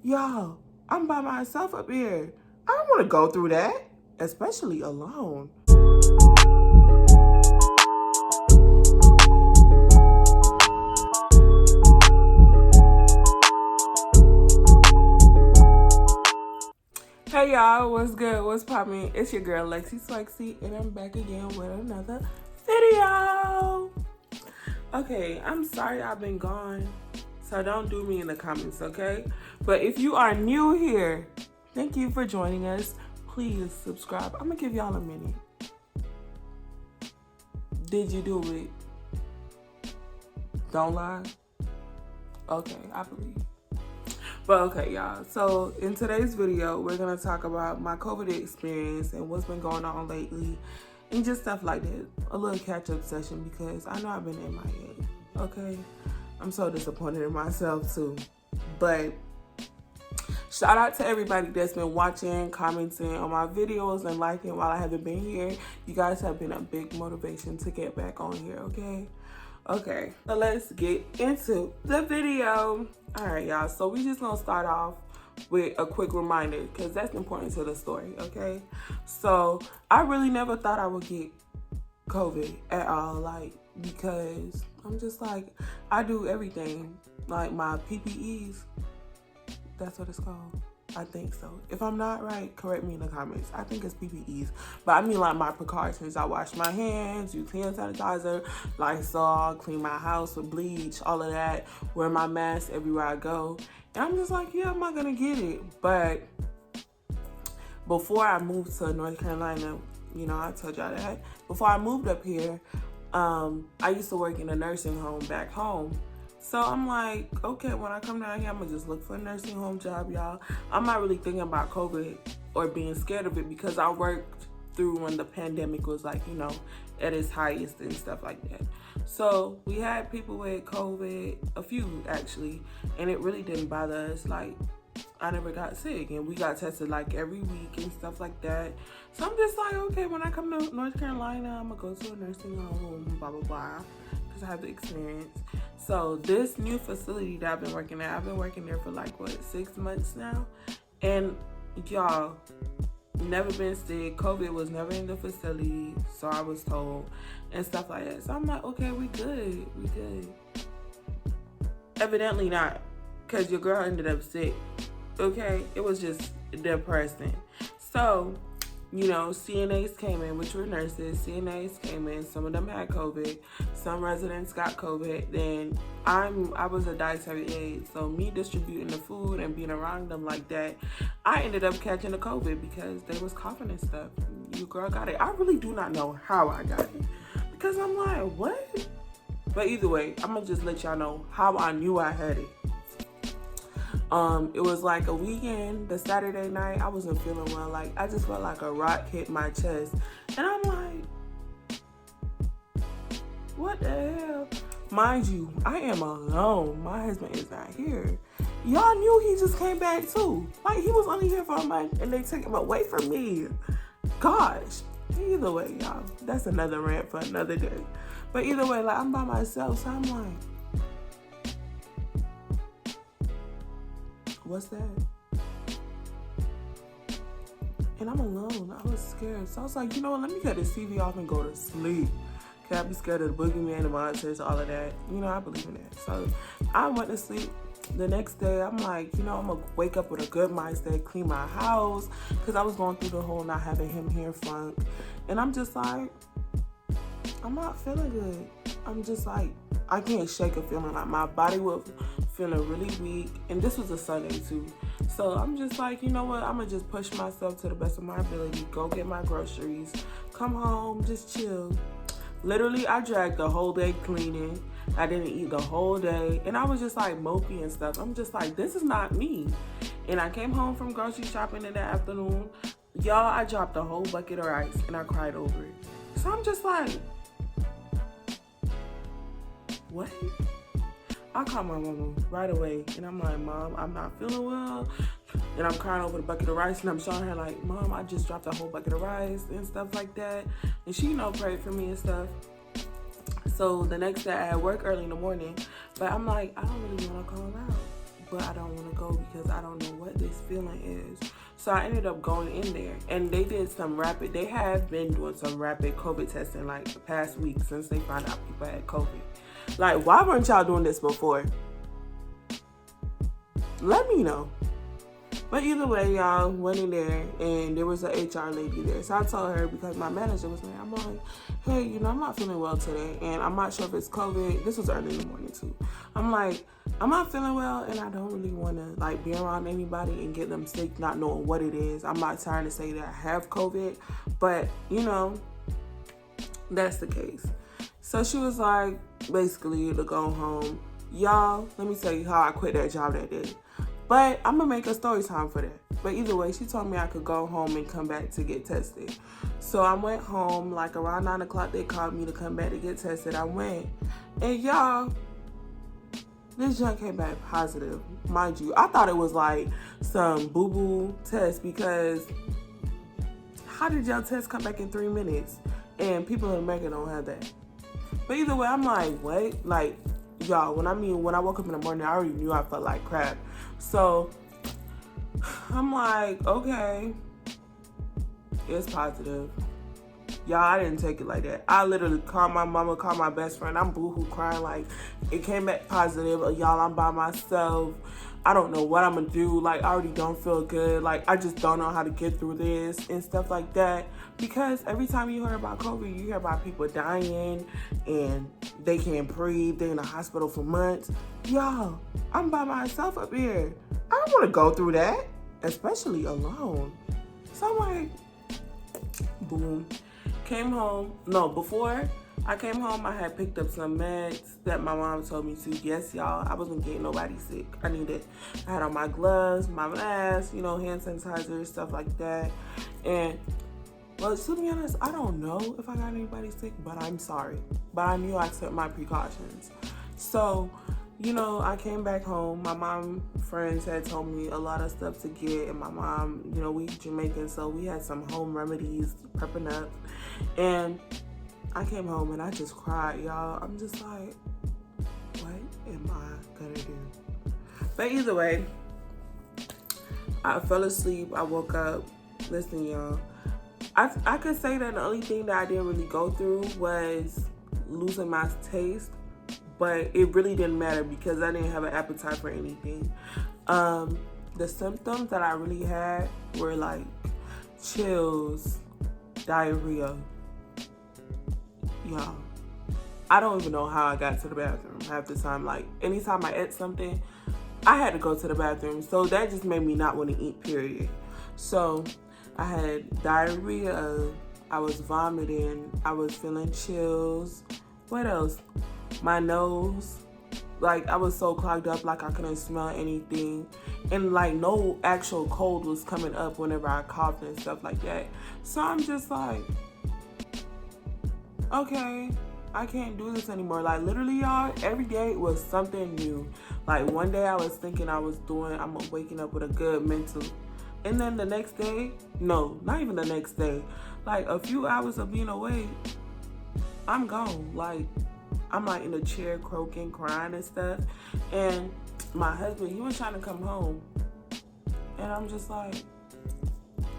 Y'all, I'm by myself up here. I don't want to go through that, especially alone. Hey y'all, what's good? What's poppin'? It's your girl Lexi Swexy, and I'm back again with another video. Okay, I'm sorry I've been gone, so don't do me in the comments, okay? But if you are new here, thank you for joining us. Please subscribe. I'm gonna give y'all a minute. Did you do it? Don't lie. Okay, I believe. But okay, y'all. So in today's video, we're gonna talk about my COVID experience and what's been going on lately, and just stuff like that. A little catch-up session because I know I've been MIA. Okay, I'm so disappointed in myself too. But shout out to everybody that's been watching, commenting on my videos, and liking while I haven't been here. You guys have been a big motivation to get back on here. Okay, so let's get into the video. All right, y'all, so we just gonna start off with a quick reminder because that's important to the story, okay? So I really never thought I would get COVID at all, like, because I'm just like, I do everything, like my PPEs, that's what it's called. I think so. If I'm not right, correct me in the comments. I think it's PPEs. But I mean like my precautions. I wash my hands, use hand sanitizer, Lysol, clean my house with bleach, all of that. Wear my mask everywhere I go. And I'm just like, yeah, I'm not gonna get it. But before I moved to North Carolina, you know, I told y'all that. Before I moved up here, I used to work in a nursing home back home. So I'm like, okay, when I come down here, I'm gonna just look for a nursing home job, y'all. I'm not really thinking about COVID or being scared of it because I worked through when the pandemic was like, you know, at its highest and stuff like that. So we had people with COVID, a few actually, and it really didn't bother us. Like, I never got sick, and we got tested like every week and stuff like that. So I'm just like, okay, when I come to North Carolina, I'm gonna go to a nursing home, blah, blah, blah, because I have the experience. So this new facility that I've been working at, I've been working there for like, what, 6 months now? And y'all, never been sick. COVID was never in the facility, so I was told, and stuff like that. So I'm like, okay, we good. Evidently not, because your girl ended up sick, okay? It was just depressing. So, you know, CNAs came in, which were nurses. CNAs came in. Some of them had COVID. Some residents got COVID. Then I was a dietary aide, so me distributing the food and being around them like that, I ended up catching the COVID because they was coughing and stuff. Your girl got it. I really do not know how I got it because I'm like, what? But either way, I'm gonna just let y'all know how I knew I had it. It was like a weekend, the Saturday night, I wasn't feeling well. Like, I just felt like a rock hit my chest. And I'm like, what the hell? Mind you, I am alone. My husband is not here. Y'all knew he just came back too. Like, he was only here for a month and they took him away from me. Gosh. Either way, y'all, that's another rant for another day. But either way, like, I'm by myself, so I'm like, what's that? And I'm alone. I was scared. So I was like, you know what? Let me cut this TV off and go to sleep. Cause I be scared of the boogeyman, the monsters, all of that. You know, I believe in that. So I went to sleep. The next day, I'm like, you know, I'm going to wake up with a good mindset, clean my house. Because I was going through the whole not having him here funk. And I'm just like, I'm not feeling good. I'm just like, I can't shake a feeling. Like, my body was feeling really weak, and this was a Sunday too. So I'm just like, you know what, I'm gonna just push myself to the best of my ability, go get my groceries, come home, just chill. Literally, I dragged the whole day cleaning. I didn't eat the whole day, and I was just like mopey and stuff. I'm just like, this is not me. And I came home from grocery shopping in the afternoon. Y'all, I dropped a whole bucket of rice and I cried over it. So I'm just like, what? I called my mama right away, and I'm like, Mom, I'm not feeling well. And I'm crying over the bucket of rice, and I'm showing her like, Mom, I just dropped a whole bucket of rice and stuff like that. And she, you know, prayed for me and stuff. So the next day I had work early in the morning, but I'm like, I don't really want to call out. but I don't want to go because I don't know what this feeling is. So I ended up going in there, and they have been doing some rapid COVID testing like the past week since they found out people had COVID. Like, why weren't y'all doing this before? Let me know. But either way, y'all went in there, and there was an HR lady there. So I told her, because my manager was there, I'm like, hey, I'm not feeling well today, and I'm not sure if it's COVID. This was early in the morning, too. I'm like, I'm not feeling well, and I don't really want to, like, be around anybody and get them sick, not knowing what it is. I'm not trying to say that I have COVID, but, that's the case. So she was like, basically, to go home. Y'all, let me tell you how I quit that job that day. But I'm going to make a story time for that. But either way, she told me I could go home and come back to get tested. So I went home, like around 9 o'clock, they called me to come back to get tested. I went. And y'all, this junk came back positive. Mind you, I thought it was like some boo-boo test, because how did y'all test come back in 3 minutes? And people in America don't have that. But either way, I'm like, what? Like, y'all, when I woke up in the morning, I already knew I felt like crap. So I'm like, okay, it's positive. Y'all, I didn't take it like that. I literally called my mama, called my best friend. I'm boohoo crying like it came back positive. Y'all, I'm by myself. I don't know what I'm gonna do. Like, I already don't feel good. Like, I just don't know how to get through this and stuff like that. Because every time you hear about COVID, you hear about people dying and they can't breathe. They're in the hospital for months. Y'all, I'm by myself up here. I don't want to go through that, especially alone. So I'm like, boom. Came home. No, before I came home, I had picked up some meds that my mom told me to. Yes, y'all, I wasn't getting nobody sick. I had on my gloves, my mask, hand sanitizer, stuff like that. And, well, to be honest, I don't know if I got anybody sick, but I'm sorry. But I knew I took my precautions. So, I came back home. My mom friends had told me a lot of stuff to get, and my mom, we Jamaican, so we had some home remedies prepping up. And I came home and I just cried, y'all. I'm just like, what am I gonna do? But either way, I fell asleep. I woke up. Listen, y'all, I could say that the only thing that I didn't really go through was losing my taste, but it really didn't matter because I didn't have an appetite for anything. The symptoms that I really had were like chills, diarrhea. Y'all, I don't even know how I got to the bathroom half the time. Like, anytime I ate something, I had to go to the bathroom. So that just made me not want to eat, period. So I had diarrhea, I was vomiting, I was feeling chills. What else? My nose, like, I was so clogged up, like I couldn't smell anything. And like no actual cold was coming up whenever I coughed and stuff like that. So I'm just like, okay, I can't do this anymore. Like, literally, y'all, every day was something new. Like, one day I was thinking I'm waking up with a good mental. And then the next day, no, not even the next day, like a few hours of being awake, I'm gone. Like, I'm like in the chair croaking, crying and stuff. And my husband, he was trying to come home. And I'm just like,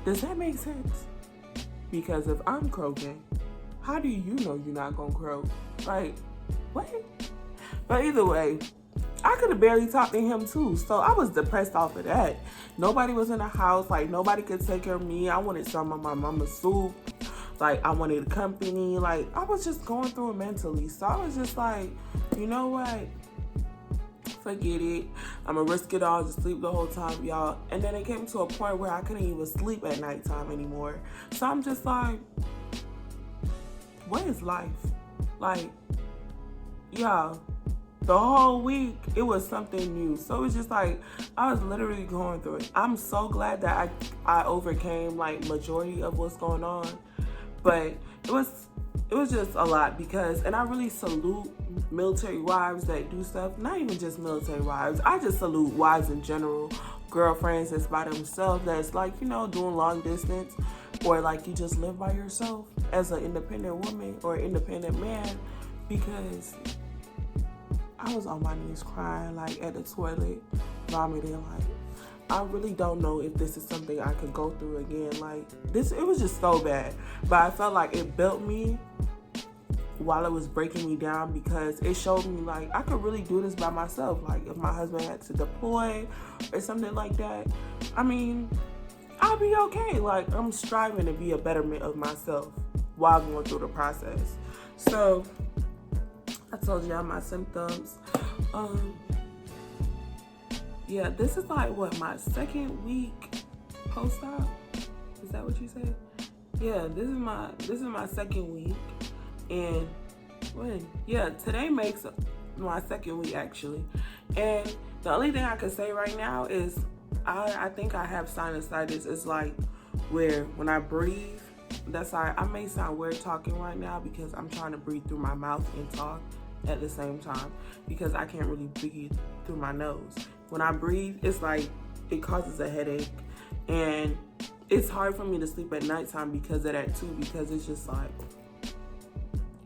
does that make sense? Because if I'm croaking, how do you know you're not gonna croak? Like, what? But either way, I could have barely talked to him too. So I was depressed off of that. Nobody was in the house. Like, nobody could take care of me. I wanted some of my mama's soup. Like, I wanted company. Like, I was just going through it mentally. So I was just like, you know what? Forget it. I'm gonna risk it all to sleep the whole time, y'all. And then it came to a point where I couldn't even sleep at nighttime anymore. So I'm just like, what is life? Like, y'all, the whole week, it was something new. So it was just like, I was literally going through it. I'm so glad that I overcame, like, majority of what's going on. But it was just a lot because, and I really salute military wives that do stuff. Not even just military wives. I just salute wives in general. Girlfriends that's by themselves, that's like, doing long distance. Or like you just live by yourself as an independent woman or independent man, because I was on my knees crying, like, at the toilet. vomiting. Like, I really don't know if this is something I could go through again. Like, this, it was just so bad. But I felt like it built me while it was breaking me down, because it showed me like I could really do this by myself. Like, if my husband had to deploy or something like that, I mean, I'll be okay. Like, I'm striving to be a betterment of myself while going through the process. So I told y'all my symptoms. Yeah, this is like what, my second week post-op? Is that what you said? Yeah, this is my second week. And today makes my second week actually. And the only thing I can say right now is I think I have sinusitis. It's like where when I breathe, that's why I may sound weird talking right now, because I'm trying to breathe through my mouth and talk at the same time, because I can't really breathe through my nose. When I breathe, it's like it causes a headache, and it's hard for me to sleep at nighttime because of that too, because it's just like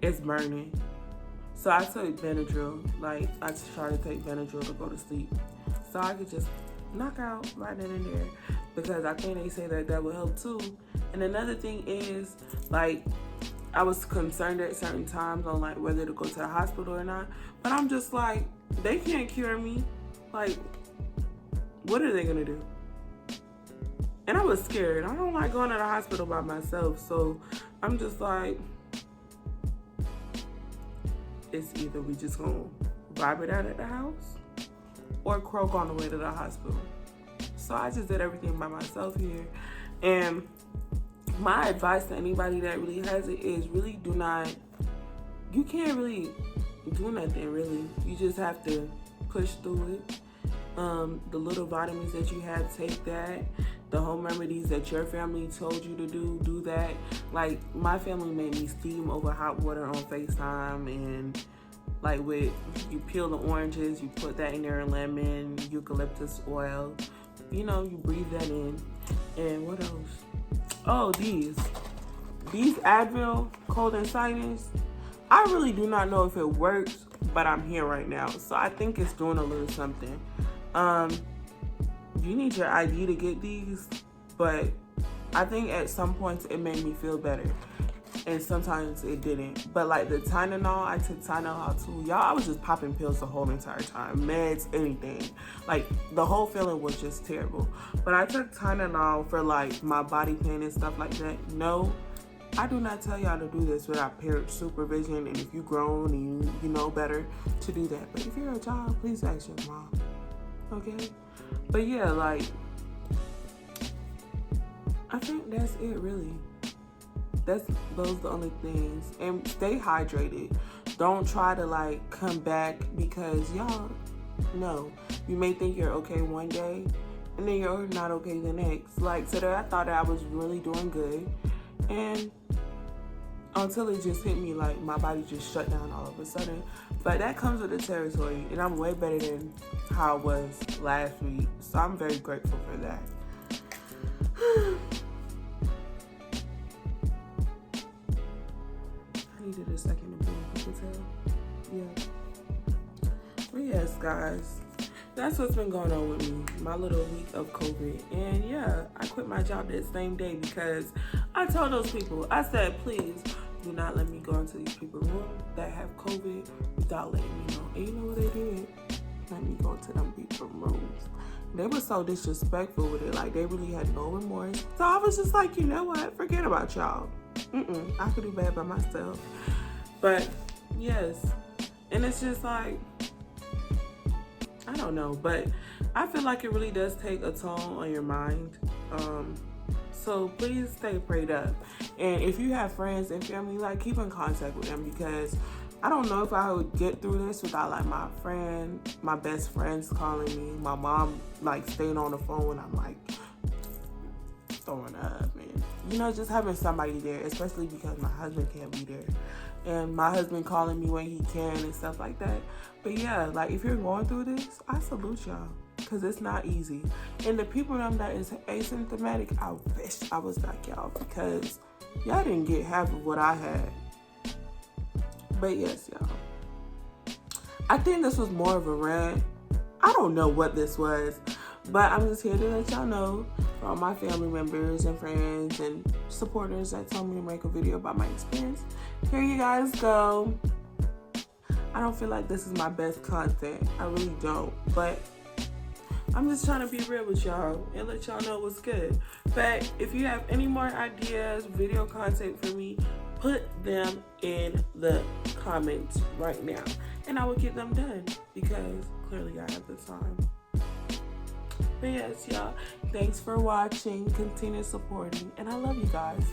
it's burning. So I took Benadryl. Like, I try to take Benadryl to go to sleep, so I could just knock out right then and there, because I think they say that would help too. And another thing is, like, I was concerned at certain times on like whether to go to the hospital or not, but I'm just like, they can't cure me. Like, what are they gonna do? And I was scared. I don't like going to the hospital by myself, so I'm just like, it's either we just gonna vibe it out at the house or croak on the way to the hospital. So I just did everything by myself here. And my advice to anybody that really has it is really you can't really do nothing really. You just have to push through it. The little vitamins that you have, take that. The home remedies that your family told you to do that. Like, my family made me steam over hot water on FaceTime, and like you peel the oranges, you put that in there, lemon, eucalyptus oil, you breathe that in. And what else? Oh, these Advil cold and sinus. I really do not know if it works, but I'm here right now, so I think it's doing a little something. You need your ID to get these, but I think at some points it made me feel better, and sometimes it didn't. But like the Tylenol, I took Tylenol too. Y'all, I was just popping pills the whole entire time. Meds, anything. Like, the whole feeling was just terrible. But I took Tylenol for like my body pain and stuff like that. No, I do not tell y'all to do this without parent supervision, and if you grown and you know better to do that. But if you're a child, please ask your mom. Okay? But yeah, like, I think that's it really. Those the only things. And stay hydrated. Don't try to like come back, because y'all know you may think you're okay one day and then you're not okay the next. Like today, I thought I was really doing good, and until it just hit me, like my body just shut down all of a sudden. But that comes with the territory, and I'm way better than how I was last week, so I'm very grateful for that. I needed a second to breathe, you can tell. Yeah. But yes, guys, that's what's been going on with me, my little week of COVID. And yeah, I quit my job that same day because I told those people, I said, please do not let me go into these people's room that have COVID without letting me know. And you know what they did? Let me go to them people's rooms. They were so disrespectful with it. Like, they really had no remorse. So I was just like, you know what? Forget about y'all. I could do bad by myself. But yes, and it's just like, I don't know, but I feel like it really does take a toll on your mind. So please stay prayed up. And if you have friends and family, like, keep in contact with them, because I don't know if I would get through this without like my best friends calling me, my mom like staying on the phone when I'm like throwing up, and just having somebody there, especially because my husband can't be there, and my husband calling me when he can and stuff like that. But yeah, like, if you're going through this, I salute y'all, because it's not easy. And the people that is asymptomatic, I wish I was like y'all, because y'all didn't get half of what I had. But yes, y'all, I think this was more of a rant I don't know what this was, but I'm just here to let y'all know, for all my family members and friends and supporters that told me to make a video about my experience. Here you guys go. I don't feel like this is my best content. I really don't, but I'm just trying to be real with y'all and let y'all know what's good. But if you have any more ideas, video content for me, put them in the comments right now, and I will get them done, because clearly I have the time. But yes, y'all, thanks for watching, continue supporting, and I love you guys.